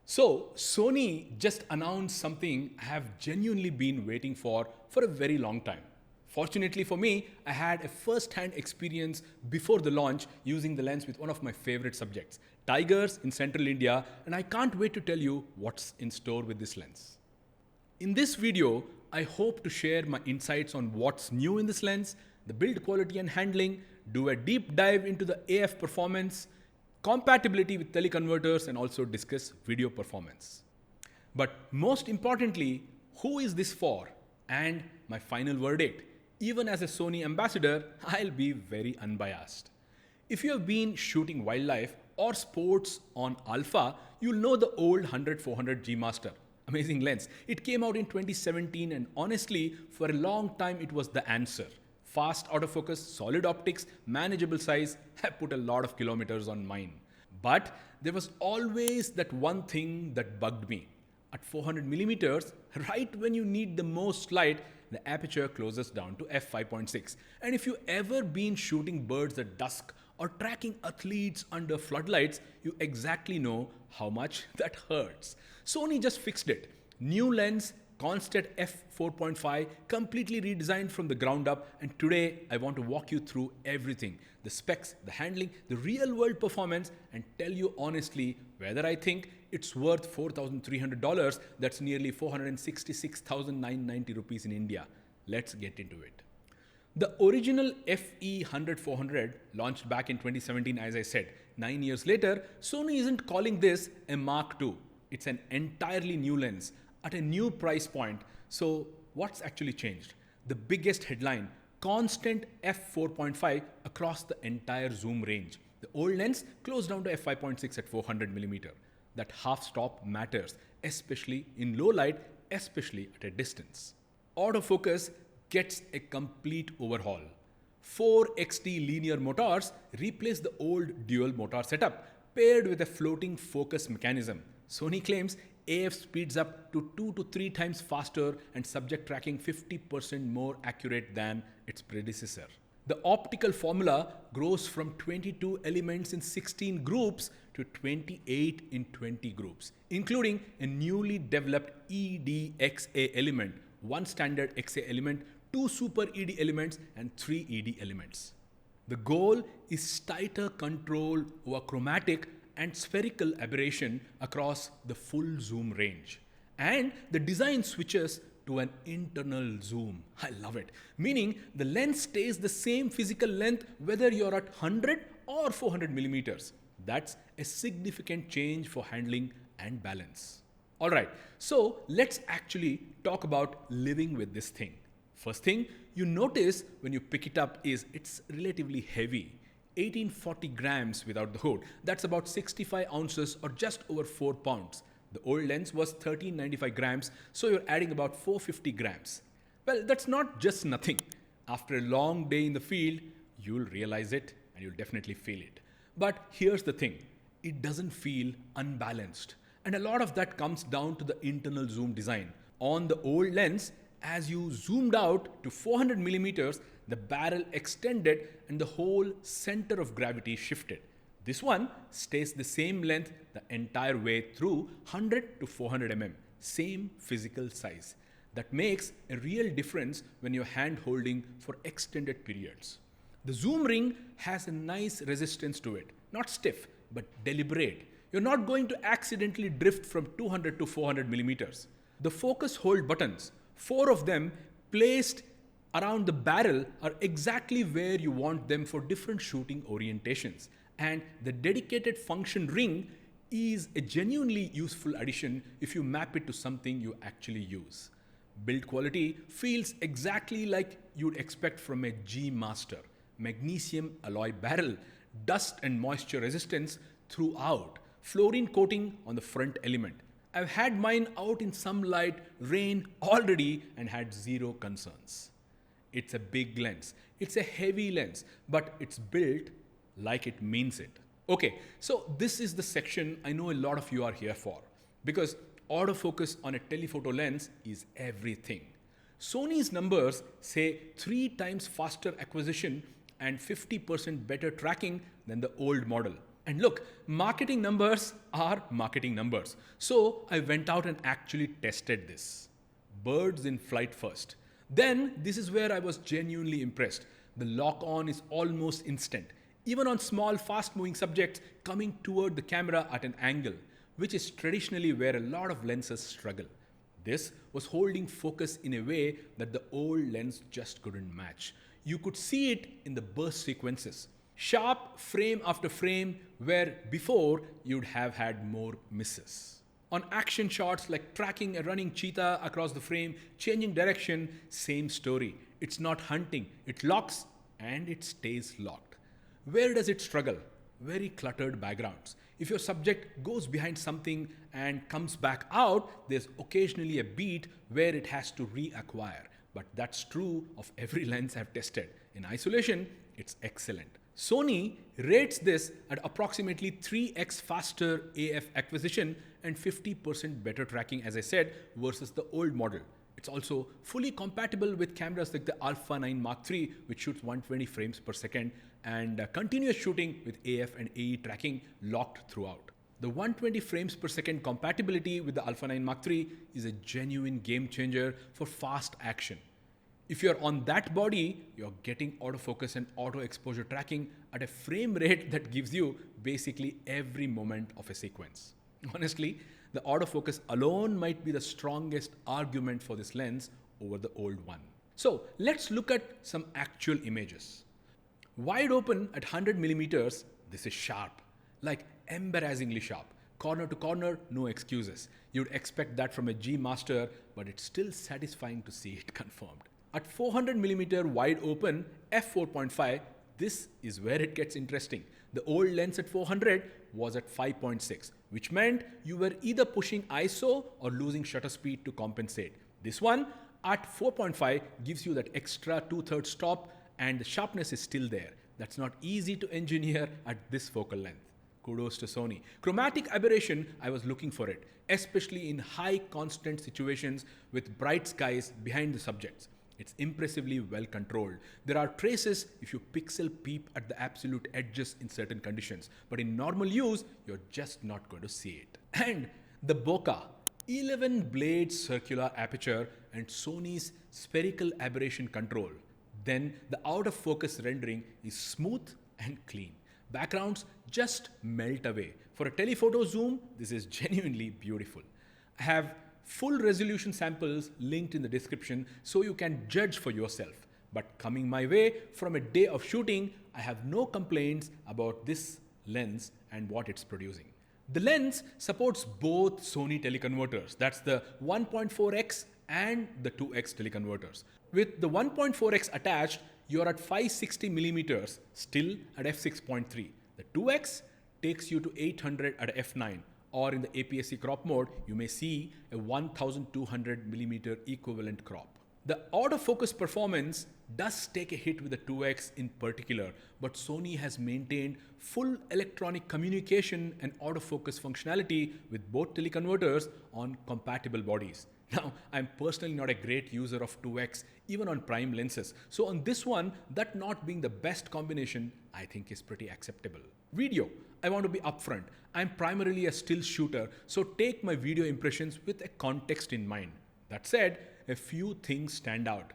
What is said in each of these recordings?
So, Sony just announced something I have genuinely been waiting for a very long time. Fortunately for me, I had a first-hand experience before the launch using the lens with one of my favorite subjects, tigers in central India, and I can't wait to tell you what's in store with this lens. In this video, I hope to share my insights on what's new in this lens, the build quality and handling, do a deep dive into the AF performance, compatibility with teleconverters, and also discuss video performance. But most importantly, who is this for? And my final verdict. Even as a Sony ambassador, I'll be very unbiased. If you have been shooting wildlife or sports on Alpha, you'll know the old 100-400 G Master. Amazing lens. It came out in 2017 and honestly, for a long time it was the answer. Fast autofocus, solid optics, manageable size. I put a lot of kilometers on mine. But there was always that one thing that bugged me. At 400 millimeters, right when you need the most light, the aperture closes down to f5.6. And if you ever been shooting birds at dusk or tracking athletes under floodlights, you exactly know how much that hurts. Sony just fixed it. New lens, constant F4.5, completely redesigned from the ground up, and today I want to walk you through everything. The specs, the handling, the real world performance, and tell you honestly whether I think it's worth $4,300, that's nearly 466,990 rupees in India. Let's get into it. The original FE 100-400 launched back in 2017, as I said. 9 years later, Sony isn't calling this a Mark II. It's an entirely new lens at a new price point. So what's actually changed? The biggest headline, constant f4.5 across the entire zoom range. The old lens closed down to f5.6 at 400 millimeter. That half stop matters, especially in low light, especially at a distance. Autofocus gets a complete overhaul. 4XT linear motors replace the old dual motor setup, paired with a floating focus mechanism. Sony claims AF speeds up to 2 to 3 times faster and subject tracking 50% more accurate than its predecessor. The optical formula grows from 22 elements in 16 groups to 28 in 20 groups, including a newly developed EDXA element, one standard XA element, 2 super ED elements, and 3 ED elements. The goal is tighter control over chromatic and spherical aberration across the full zoom range. And the design switches to an internal zoom. I love it. Meaning the lens stays the same physical length whether you're at 100 or 400 millimeters. That's a significant change for handling and balance. Alright, so let's actually talk about living with this thing. First thing you notice when you pick it up is it's relatively heavy. 1840 grams without the hood. That's about 65 ounces or just over 4 pounds. The old lens was 1395 grams, so you're adding about 450 grams. Well, that's not just nothing. After a long day in the field, you'll realize it and you'll definitely feel it. But here's the thing, it doesn't feel unbalanced. And a lot of that comes down to the internal zoom design. On the old lens, as you zoomed out to 400 millimeters, the barrel extended and the whole center of gravity shifted. This one stays the same length the entire way through 100 to 400 mm, same physical size. That makes a real difference when you're hand holding for extended periods. The zoom ring has a nice resistance to it, not stiff, but deliberate. You're not going to accidentally drift from 200 to 400 millimeters. The focus hold buttons, 4 of them placed around the barrel, are exactly where you want them for different shooting orientations. And the dedicated function ring is a genuinely useful addition if you map it to something you actually use. Build quality feels exactly like you'd expect from a G Master. Magnesium alloy barrel, dust and moisture resistance throughout, fluorine coating on the front element. I've had mine out in some light, rain already and had zero concerns. It's a big lens. It's a heavy lens, but it's built like it means it. Okay, so this is the section I know a lot of you are here for, because autofocus on a telephoto lens is everything. Sony's numbers say 3 times faster acquisition and 50% better tracking than the old model. And look, marketing numbers are marketing numbers. So I went out and actually tested this. Birds in flight first. Then this is where I was genuinely impressed. The lock on is almost instant, even on small fast moving subjects coming toward the camera at an angle, which is traditionally where a lot of lenses struggle. This was holding focus in a way that the old lens just couldn't match. You could see it in the burst sequences. Sharp frame after frame where before you'd have had more misses. On action shots like tracking a running cheetah across the frame, changing direction, same story. It's not hunting, it locks and it stays locked. Where does it struggle? Very cluttered backgrounds. If your subject goes behind something and comes back out, there's occasionally a beat where it has to reacquire. But that's true of every lens I've tested. In isolation, it's excellent. Sony rates this at approximately 3x faster AF acquisition and 50% better tracking, as I said, versus the old model. It's also fully compatible with cameras like the Alpha 9 Mark III, which shoots 120 frames per second, and continuous shooting with AF and AE tracking locked throughout. The 120 frames per second compatibility with the Alpha 9 Mark III is a genuine game changer for fast action. If you're on that body, you're getting autofocus and auto exposure tracking at a frame rate that gives you basically every moment of a sequence. Honestly, the autofocus alone might be the strongest argument for this lens over the old one. So let's look at some actual images. Wide open at 100 millimeters, this is sharp, like embarrassingly sharp. Corner to corner, no excuses. You'd expect that from a G Master, but it's still satisfying to see it confirmed. At 400mm wide open f4.5, this is where it gets interesting. The old lens at 400 was at 5.6, which meant you were either pushing ISO or losing shutter speed to compensate. This one at 4.5 gives you that extra 2/3 stop and the sharpness is still there. That's not easy to engineer at this focal length. Kudos to Sony. Chromatic aberration, I was looking for it, especially in high constant situations with bright skies behind the subjects. It's impressively well controlled. There are traces if you pixel peep at the absolute edges in certain conditions, but in normal use, you're just not going to see it. And the bokeh, 11 blade circular aperture and Sony's spherical aberration control. Then the out of focus rendering is smooth and clean. Backgrounds just melt away. For a telephoto zoom, this is genuinely beautiful. I have full resolution samples linked in the description so you can judge for yourself. But coming my way from a day of shooting, I have no complaints about this lens and what it's producing. The lens supports both Sony teleconverters. That's the 1.4x and the 2x teleconverters. With the 1.4x attached, you're at 560 millimeters, still at f6.3. The 2x takes you to 800 at f9. Or in the APS-C crop mode, you may see a 1200 millimeter equivalent crop. The autofocus performance does take a hit with the 2x in particular, but Sony has maintained full electronic communication and autofocus functionality with both teleconverters on compatible bodies. Now, I'm personally not a great user of 2x even on prime lenses, so on this one, that not being the best combination, I think is pretty acceptable. Video, I want to be upfront. I'm primarily a still shooter, so take my video impressions with a context in mind. That said, a few things stand out.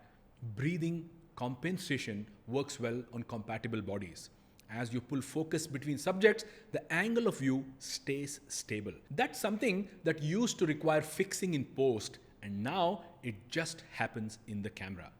Breathing compensation works well on compatible bodies. As you pull focus between subjects, the angle of view stays stable. That's something that used to require fixing in post, and now it just happens in the camera.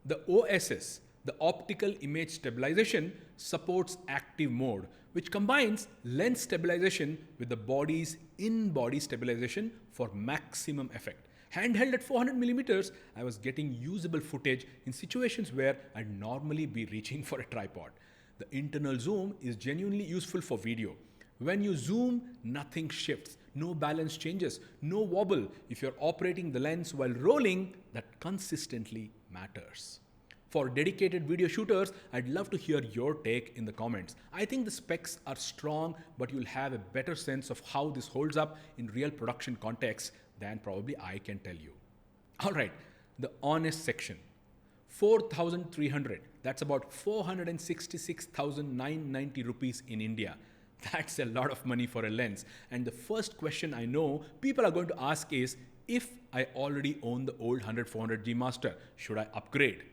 The OSS, the optical image stabilization, supports active mode, which combines lens stabilization with the body's in-body stabilization for maximum effect. Handheld at 400mm, I was getting usable footage in situations where I'd normally be reaching for a tripod. The internal zoom is genuinely useful for video. When you zoom, nothing shifts, no balance changes, no wobble. If you're operating the lens while rolling, that consistently matters. For dedicated video shooters, I'd love to hear your take in the comments. I think the specs are strong, but you'll have a better sense of how this holds up in real production context than probably I can tell you. All right, the honest section. 4,300, that's about 466,990 rupees in India. That's a lot of money for a lens. And the first question I know people are going to ask is, if I already own the old 100-400 G Master, should I upgrade?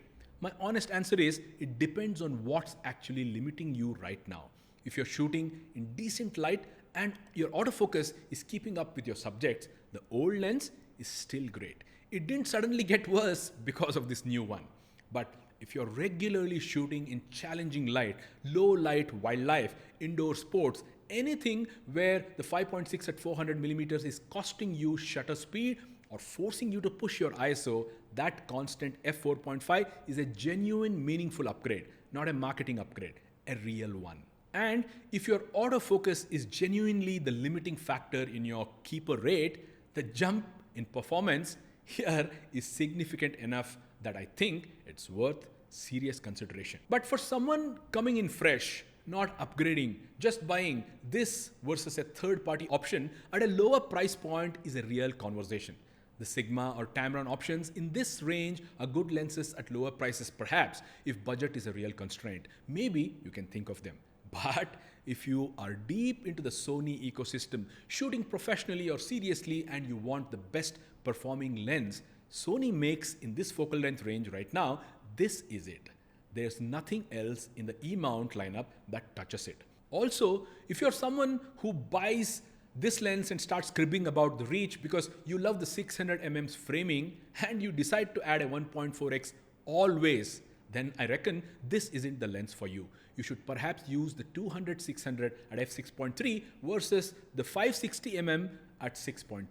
My honest answer is, it depends on what's actually limiting you right now. If you're shooting in decent light and your autofocus is keeping up with your subjects, the old lens is still great. It didn't suddenly get worse because of this new one. But if you're regularly shooting in challenging light, low light wildlife, indoor sports, anything where the 5.6 at 400 millimeters is costing you shutter speed or forcing you to push your ISO, that constant F4.5 is a genuine, meaningful upgrade, not a marketing upgrade, a real one. And if your autofocus is genuinely the limiting factor in your keeper rate, the jump in performance here is significant enough that I think it's worth serious consideration. But for someone coming in fresh, not upgrading, just buying this versus a third-party option at a lower price point is a real conversation. The Sigma or Tamron options in this range are good lenses at lower prices perhaps, if budget is a real constraint. Maybe you can think of them. But if you are deep into the Sony ecosystem, shooting professionally or seriously, and you want the best performing lens Sony makes in this focal length range right now, this is it. There's nothing else in the E-mount lineup that touches it. Also, if you're someone who buys this lens and starts cribbing about the reach because you love the 600mm framing and you decide to add a 1.4x always, then I reckon this isn't the lens for you. You should perhaps use the 200-600 at f6.3 versus the 560mm at 6.3.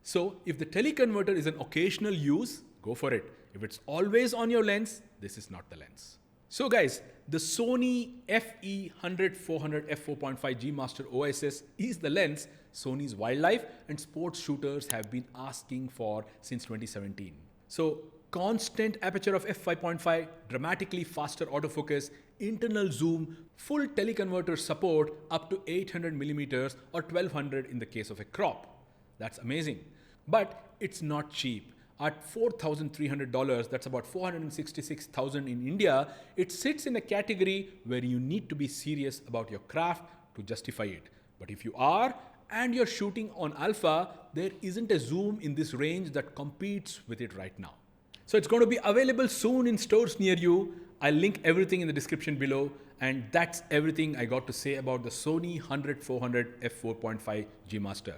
So if the teleconverter is an occasional use, go for it. If it's always on your lens, this is not the lens. So guys, the Sony FE 100-400 f4.5 G Master OSS is the lens Sony's wildlife and sports shooters have been asking for since 2017. So constant aperture of f5.5, dramatically faster autofocus, internal zoom, full teleconverter support up to 800 millimeters or 1200 in the case of a crop. That's amazing. But it's not cheap. At $4,300, that's about $466,000 in India, it sits in a category where you need to be serious about your craft to justify it. But if you are, and you're shooting on alpha, there isn't a zoom in this range that competes with it right now. So it's going to be available soon in stores near you. I'll link everything in the description below. And that's everything I got to say about the Sony 100-400 f4.5 G Master.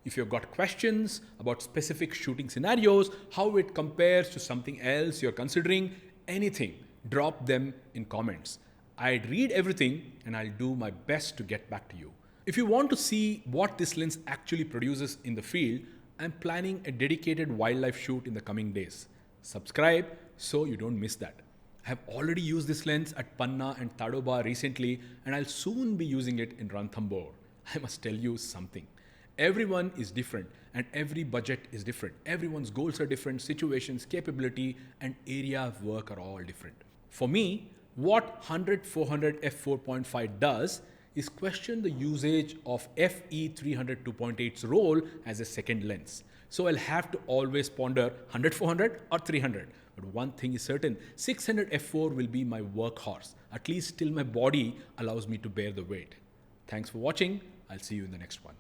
If you've got questions about specific shooting scenarios, how it compares to something else you're considering, anything, drop them in comments. I'd read everything and I'll do my best to get back to you. If you want to see what this lens actually produces in the field, I'm planning a dedicated wildlife shoot in the coming days. Subscribe so you don't miss that. I have already used this lens at Panna and Tadoba recently, and I'll soon be using it in Ranthambore. I must tell you something. Everyone is different and every budget is different. Everyone's goals are different, situations, capability, and area of work are all different. For me, what 100-400 f4.5 does is question the usage of FE 300 2.8's role as a second lens. So I'll have to always ponder 100-400 or 300. But one thing is certain, 600 f4 will be my workhorse, at least till my body allows me to bear the weight. Thanks for watching. I'll see you in the next one.